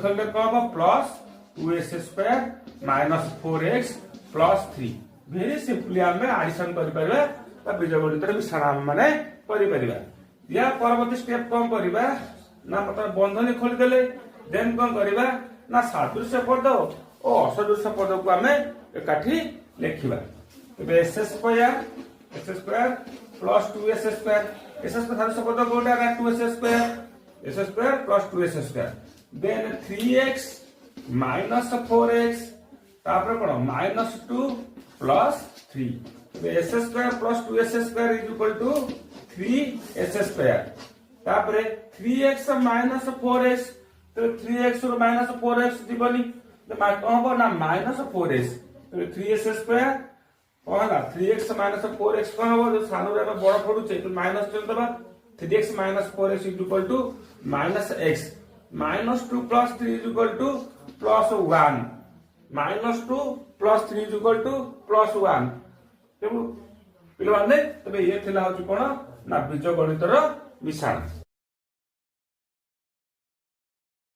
खोलिले कौन हम plus 2s square minus 4x plus 3 very simply आम एडिशन कर बीजगणित मिश्रण माने करिपरिबा। या परवर्ती स्टेप कौन करबा ना मतलब बंधनी खोलिदेले देन कौन करबा ना सादृश्य पद और असदृश्य पद को आम एकाठी लिखिबा। तबे s square plus 2s square s square सादृश्य पद कोटा ना 2s square plus 2s square then 3x minus 4x तापर कोन minus 2 plus 3 s square plus 2s square is equal to 3s square तापर 3x माइनस 4x तो 3x और minus 4x दिबनी तो कहबो ना माइनस 4x तो 3s स्क्वायर कहला 3x माइनस 4x कहबो जो सानो रे बड़ पडुचे तो माइनस चल दबा 3x minus 4x is equal to minus x minus 2 plus 3 is equal to plus 1 minus 2 plus 3 is equal to plus 1 तेबु पिलवाने तबे ये थिला होची कोन ना बीजगणितर मिश्रण।